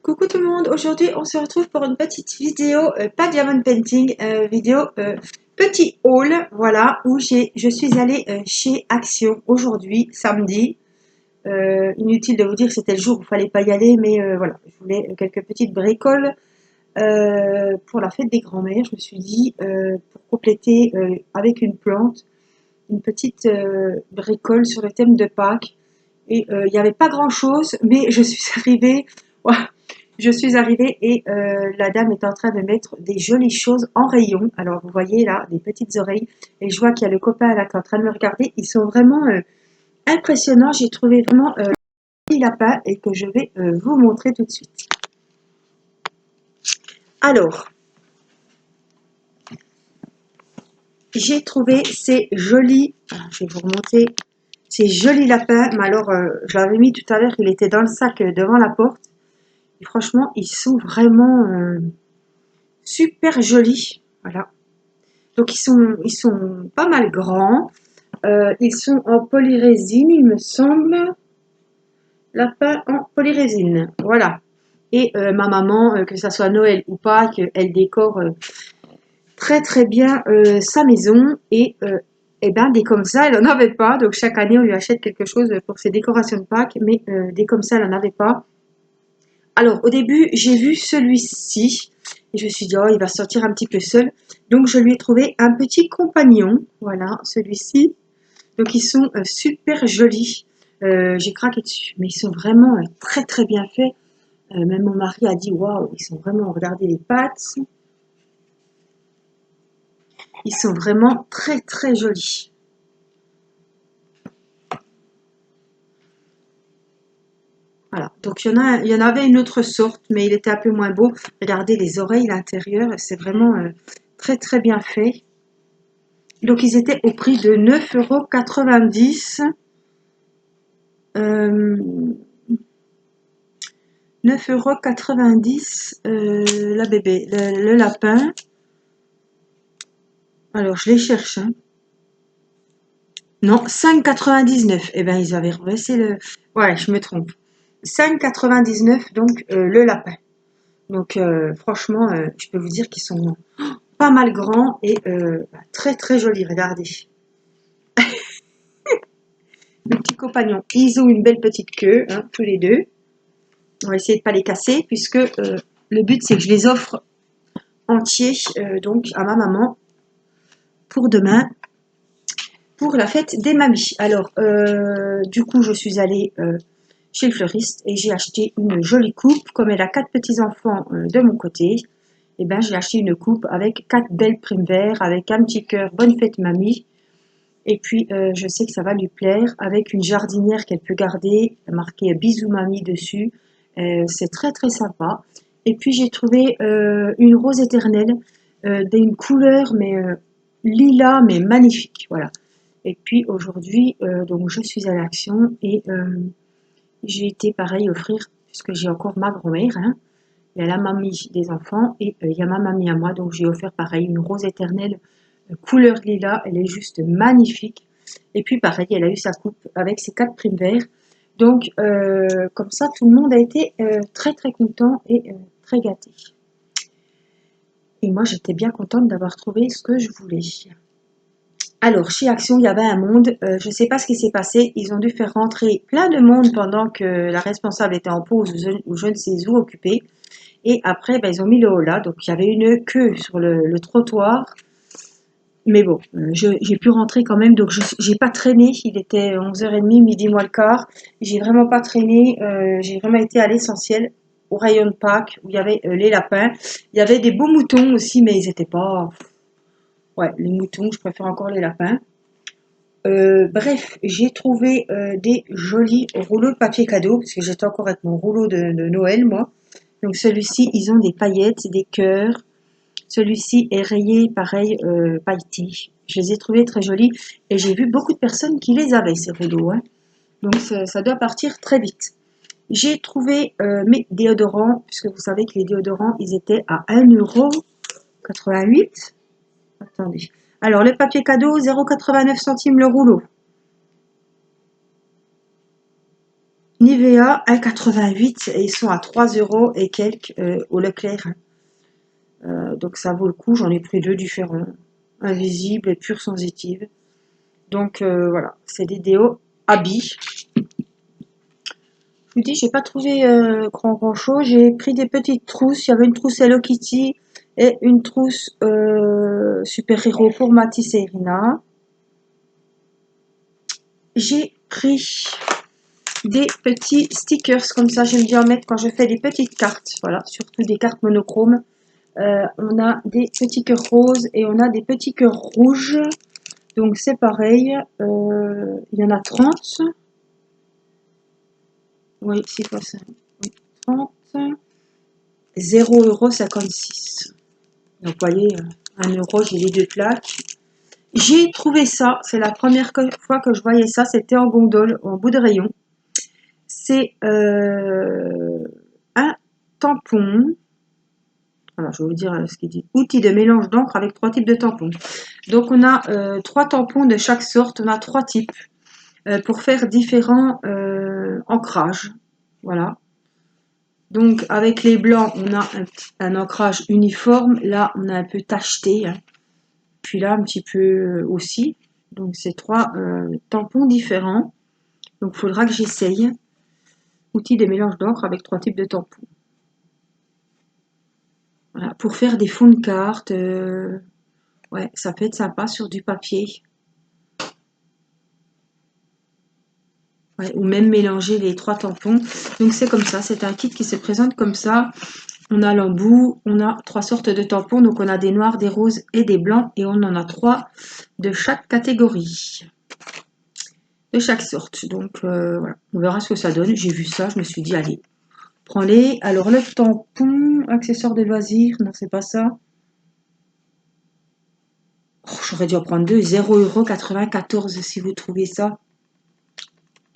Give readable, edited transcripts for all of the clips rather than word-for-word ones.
Coucou tout le monde, aujourd'hui on se retrouve pour une petite vidéo, pas diamond painting, vidéo petit haul, voilà, où je suis allée chez Action aujourd'hui, samedi. Inutile de vous dire que c'était le jour où il fallait pas y aller, mais voilà, je voulais quelques petites bricoles pour la fête des grands-mères. Je me suis dit, pour compléter avec une plante, une petite bricole sur le thème de Pâques. Et il n'y avait pas grand-chose, mais je suis arrivée. Ouais, je suis arrivée et la dame est en train de mettre des jolies choses en rayon. Alors vous voyez là, des petites oreilles. Et je vois qu'il y a le copain là qui est en train de me regarder. Ils sont vraiment impressionnants. J'ai trouvé vraiment un lapin et que je vais vous montrer tout de suite. Alors, j'ai trouvé ces jolis, je vais vous remonter, ces jolis lapins. Mais alors, je l'avais mis tout à l'heure, il était dans le sac devant la porte. Et franchement, ils sont vraiment super jolis. Voilà. Donc ils sont pas mal grands. Ils sont en polyrésine, il me semble. Lapin en polyrésine. Voilà. Et ma maman, que ça soit Noël ou pas, qu'elle décore très très bien sa maison. Et ben des comme ça, elle n'en avait pas. Donc chaque année, on lui achète quelque chose pour ses décorations de Pâques. Mais des comme ça, elle n'en avait pas. Alors au début, j'ai vu celui-ci. Et je me suis dit, oh, il va sortir un petit peu seul. Donc je lui ai trouvé un petit compagnon. Voilà, celui-ci. Donc ils sont super jolis. J'ai craqué dessus. Mais ils sont vraiment très très bien faits. Même mon mari a dit, waouh, ils sont vraiment, regardez les pattes. Ils sont vraiment très très jolis. Voilà, donc il y en avait une autre sorte, mais il était un peu moins beau. Regardez les oreilles, l'intérieur, c'est vraiment très très bien fait. Donc ils étaient au prix de 9,90 €. 9,90 € la bébé, le lapin. Alors je les cherche. Hein. Non, 5,99 €. Eh ben ils avaient rebaissé le. Ouais, je me trompe. 5,99 € donc le lapin. Donc franchement, je peux vous dire qu'ils sont pas mal grands et très très jolis. Regardez. Les petits compagnons, ils ont une belle petite queue, hein, tous les deux. On va essayer de ne pas les casser puisque le but c'est que je les offre entiers donc à ma maman pour demain, pour la fête des mamies. Alors du coup je suis allée chez le fleuriste et j'ai acheté une jolie coupe. Comme elle a 4 petits enfants de mon côté, et ben j'ai acheté une coupe avec 4 belles primes verts, avec un petit cœur bonne fête mamie. Et puis je sais que ça va lui plaire, avec une jardinière qu'elle peut garder, marqué bisous mamie dessus. C'est très très sympa. Et puis j'ai trouvé une rose éternelle d'une couleur mais lilas mais magnifique. Voilà. Et puis aujourd'hui donc je suis à l'Action et j'ai été pareil offrir puisque j'ai encore ma grand-mère. Hein. Il y a la mamie des enfants et il y a ma mamie à moi. Donc j'ai offert pareil une rose éternelle couleur lilas. Elle est juste magnifique. Et puis pareil, elle a eu sa coupe avec ses 4 primes verts. Donc comme ça, tout le monde a été très très content et très gâté. Et moi, j'étais bien contente d'avoir trouvé ce que je voulais. Alors, chez Action, il y avait un monde. Je ne sais pas ce qui s'est passé. Ils ont dû faire rentrer plein de monde pendant que la responsable était en pause ou je ne sais où occupée. Et après, ben, ils ont mis le holà. Donc, il y avait une queue sur le trottoir. Mais bon, j'ai pu rentrer quand même. Donc, j'ai pas traîné. Il était 11h30, midi moins le quart. J'ai vraiment pas traîné. J'ai vraiment été à l'essentiel, au rayon de Pâques, où il y avait les lapins. Il y avait des beaux moutons aussi, mais ils étaient pas. Ouais, les moutons, je préfère encore les lapins. Bref, j'ai trouvé des jolis rouleaux de papier cadeau, parce que j'étais encore avec mon rouleau de Noël, moi. Donc celui-ci, ils ont des paillettes, des cœurs. Celui-ci est rayé, pareil, pailleté. Je les ai trouvés très jolis et j'ai vu beaucoup de personnes qui les avaient, ces rouleaux. Hein. Donc ça doit partir très vite. J'ai trouvé mes déodorants, puisque vous savez que les déodorants, ils étaient à 1,88 €. Attendez. Alors, le papier cadeau, 0,89 € le rouleau. Nivea 1,88 et ils sont à 3 € et quelques au Leclerc. Donc ça vaut le coup, j'en ai pris deux différents, invisible et pure sensitive. Donc voilà, c'est des déos habits. Je vous dis, j'ai pas trouvé grand chose. J'ai pris des petites trousses. Il y avait une trousse Hello Kitty et une trousse super-héros pour Matisse et Irina. J'ai pris des petits stickers comme ça. J'aime bien en mettre quand je fais des petites cartes. Voilà, surtout des cartes monochromes. On a des petits cœurs roses et on a des petits cœurs rouges. Donc c'est pareil. Il y en a 30. Oui, c'est quoi ça? Oui, 30. 0,56 €. Donc, vous voyez, 1 €, j'ai les deux plaques. J'ai trouvé ça, c'est la première fois que je voyais ça, c'était en gondole, en bout de rayon. C'est un tampon. Alors, je vais vous dire ce qu'il dit. Outil de mélange d'encre avec 3 types de tampons. Donc, on a 3 tampons de chaque sorte, on a 3 types pour faire différents ancrages. Voilà. Donc avec les blancs, on a un ancrage uniforme. Là, on a un peu tacheté. Hein. Puis là, un petit peu aussi. Donc c'est 3 tampons différents. Donc il faudra que j'essaye. Outil de mélange d'encre avec 3 types de tampons. Voilà, pour faire des fonds de cartes. Ouais, ça peut être sympa sur du papier. Ouais, ou même mélanger les 3 tampons. Donc c'est comme ça, c'est un kit qui se présente comme ça. On a l'embout, on a 3 sortes de tampons, donc on a des noirs, des roses et des blancs, et on en a 3 de chaque catégorie, de chaque sorte. Donc voilà, on verra ce que ça donne. J'ai vu ça, je me suis dit, allez, prends-les. Alors le tampon, accessoire de loisirs, non c'est pas ça. Oh, j'aurais dû en prendre deux, 0,94 € si vous trouvez ça.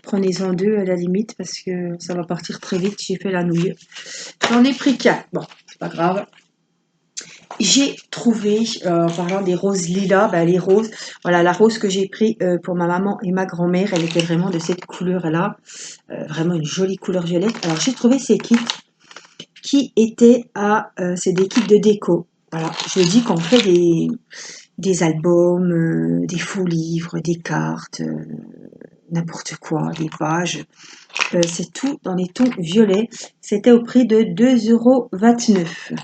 Prenez-en deux à la limite parce que ça va partir très vite. J'ai fait la nouille. J'en ai pris qu'un. Bon, c'est pas grave. J'ai trouvé, en parlant des roses lilas, ben les roses, voilà la rose que j'ai pris pour ma maman et ma grand-mère, elle était vraiment de cette couleur-là, vraiment une jolie couleur violette. Alors j'ai trouvé ces kits qui étaient à, c'est des kits de déco. Voilà, je dis qu'on fait des albums, des faux livres, des cartes, n'importe quoi, des pages. C'est tout dans les tons violets. C'était au prix de 2,29 €.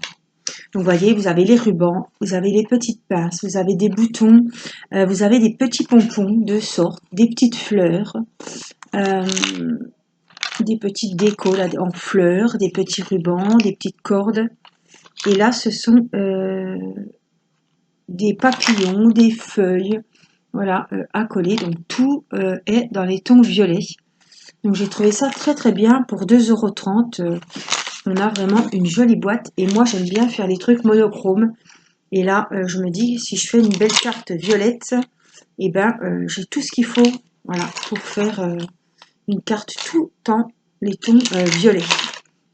Donc, vous voyez, vous avez les rubans, vous avez les petites pinces, vous avez des boutons, vous avez des petits pompons de sorte, des petites fleurs, euh, des petites décos là, en fleurs, des petits rubans, des petites cordes. Et là, ce sont des papillons, des feuilles, voilà, à coller. Donc, tout est dans les tons violets. Donc, j'ai trouvé ça très très bien pour 2,30 €. On a vraiment une jolie boîte. Et moi, j'aime bien faire les trucs monochromes. Et là, je me dis, si je fais une belle carte violette, eh ben, j'ai tout ce qu'il faut, voilà, pour faire une carte tout en les tons violets.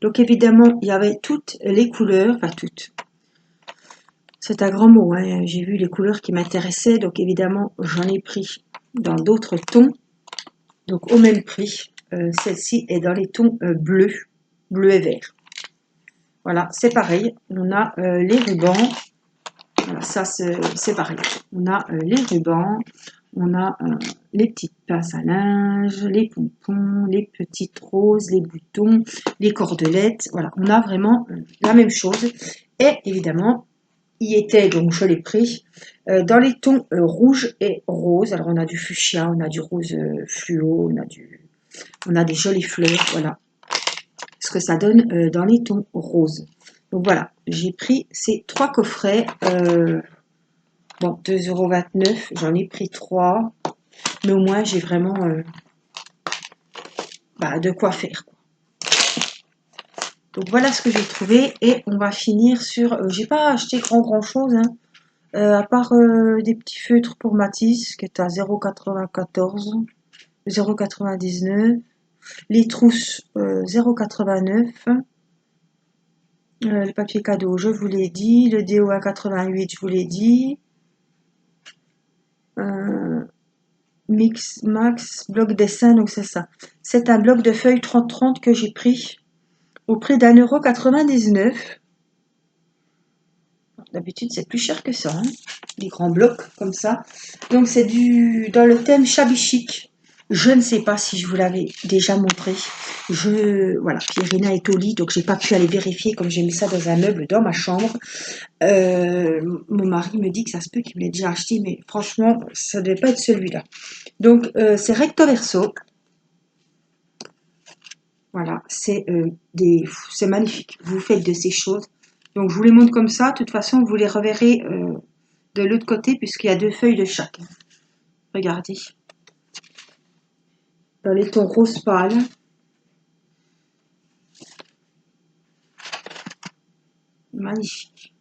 Donc évidemment, il y avait toutes les couleurs, enfin toutes. C'est un grand mot, hein. J'ai vu les couleurs qui m'intéressaient, donc évidemment, j'en ai pris dans d'autres tons, donc au même prix. Celle-ci est dans les tons bleu et vert. Voilà, c'est pareil. On a les rubans. Voilà, ça c'est pareil. On a les rubans, on a les petites pinces à linge, les pompons, les petites roses, les boutons, les cordelettes. Voilà, on a vraiment la même chose. Et évidemment, il était, donc je l'ai pris, dans les tons rouge et rose. Alors on a du fuchsia, on a du rose fluo, on a des jolies fleurs, voilà. Ce que ça donne dans les tons roses. Donc voilà, j'ai pris ces 3 coffrets. Bon, 2,29 €, j'en ai pris 3. Mais au moins, j'ai vraiment de quoi faire. Quoi. Donc voilà ce que j'ai trouvé. Et on va finir sur... j'ai pas acheté grand chose. Hein, à part des petits feutres pour Matisse, qui est à 0,94, 0,99. Les trousses, 0,89. Le papier cadeau, je vous l'ai dit. Le déo à 88, je vous l'ai dit. Mix Max bloc dessin, donc c'est ça. C'est un bloc de feuilles 30-30 que j'ai pris au prix d'1,99 €. D'habitude, c'est plus cher que ça, hein, des grands blocs comme ça. Donc, c'est dans le thème shabby chic. Je ne sais pas si je vous l'avais déjà montré. Voilà, Pierina est au lit, donc j'ai pas pu aller vérifier comme j'ai mis ça dans un meuble dans ma chambre. Mon mari me dit que ça se peut qu'il me l'ait déjà acheté, mais franchement, ça ne devait pas être celui-là. Donc, c'est recto verso. Voilà, c'est magnifique. Vous faites de ces choses. Donc, je vous les montre comme ça. De toute façon, vous les reverrez de l'autre côté, puisqu'il y a 2 feuilles de chaque. Regardez. Dans les tons rose pâle. Magnifique.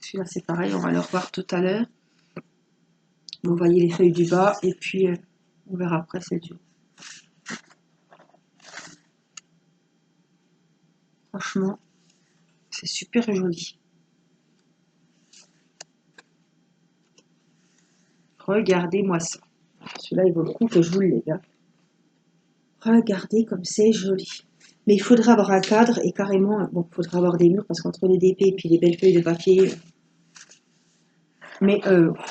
Celui-là, c'est pareil. On va le revoir tout à l'heure. Vous voyez les feuilles du bas. Et puis, on verra après, c'est du haut. Franchement, c'est super joli. Regardez-moi ça. Celui-là, il vaut le coup que je vous le lève. Regardez comme c'est joli. Mais il faudra avoir un cadre et carrément, bon, il faudra avoir des murs parce qu'entre les DP et puis les belles feuilles de papier. Mais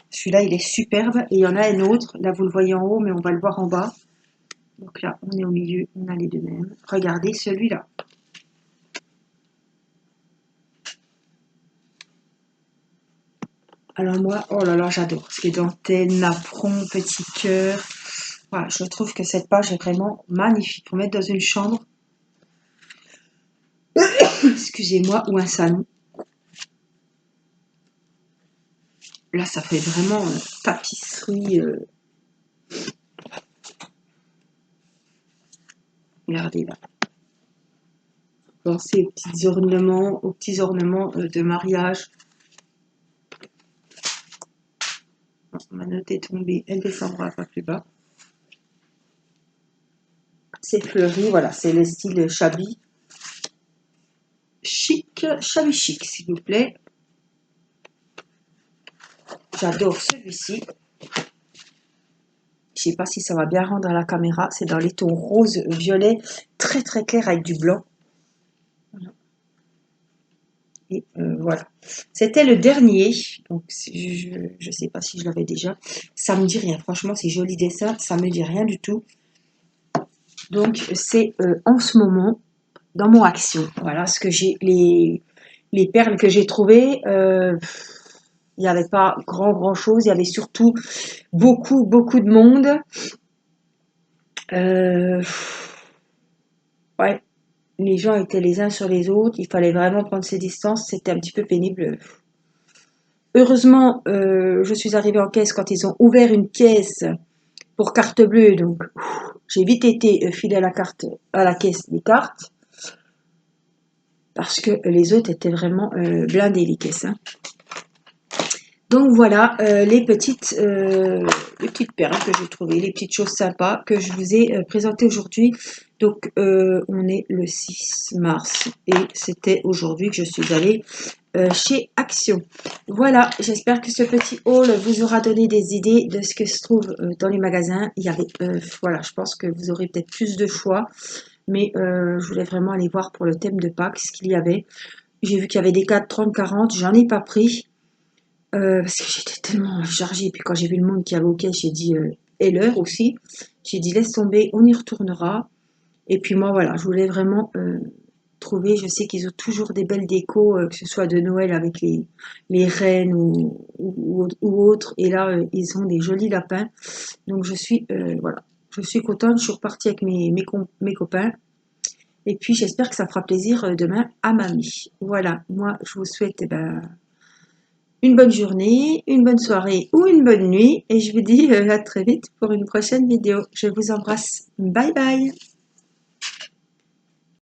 celui-là, il est superbe. Et il y en a un autre. Là, vous le voyez en haut, mais on va le voir en bas. Donc là, on est au milieu. On a les deux mêmes. Regardez celui-là. Alors moi, oh là là, j'adore. C'est dentelle, napperon, petit cœur. Voilà, je trouve que cette page est vraiment magnifique pour mettre dans une chambre. Excusez-moi, ou un salon. Là, ça fait vraiment tapisserie. Regardez là. Pensez aux petits ornements de mariage. Ma note est tombée, elle descendra pas plus bas. C'est fleuri, voilà, c'est le style shabby. Chic, shabby chic, s'il vous plaît. J'adore celui-ci. Je sais pas si ça va bien rendre à la caméra. C'est dans les tons rose, violet, très très clair avec du blanc. Et voilà. C'était le dernier. Donc je sais pas si je l'avais déjà. Ça me dit rien. Franchement, ces jolis dessins, ça me dit rien du tout. Donc c'est en ce moment dans mon action. Voilà ce que j'ai, les perles que j'ai trouvées. Il n'y avait pas grand chose. Il y avait surtout beaucoup de monde. Ouais, les gens étaient les uns sur les autres. Il fallait vraiment prendre ses distances. C'était un petit peu pénible. Heureusement, je suis arrivée en caisse quand ils ont ouvert une caisse pour carte bleue. Donc, j'ai vite été filée à la caisse des cartes. Parce que les autres étaient vraiment blindés, les caisses. Hein. Donc voilà les petites perles que j'ai trouvées, les petites choses sympas que je vous ai présentées aujourd'hui. Donc on est le 6 mars et c'était aujourd'hui que je suis allée chez Action. Voilà, j'espère que ce petit haul vous aura donné des idées de ce que se trouve dans les magasins. Il y avait, voilà, je pense que vous aurez peut-être plus de choix, mais je voulais vraiment aller voir pour le thème de Pâques ce qu'il y avait. J'ai vu qu'il y avait des 4, 30, 40, j'en ai pas pris. Parce que j'étais tellement chargée. Et puis quand j'ai vu le monde qui avait au caisse, j'ai dit, et l'heure aussi, j'ai dit laisse tomber, on y retournera. Et puis moi voilà, je voulais vraiment trouver, je sais qu'ils ont toujours des belles décos, que ce soit de Noël avec les reines ou autres. Et là, ils ont des jolis lapins. Donc je suis, voilà, je suis contente, je suis repartie avec mes copains. Et puis j'espère que ça fera plaisir demain à mamie. Voilà, moi je vous souhaite une bonne journée, une bonne soirée ou une bonne nuit et je vous dis à très vite pour une prochaine vidéo. Je vous embrasse. Bye bye.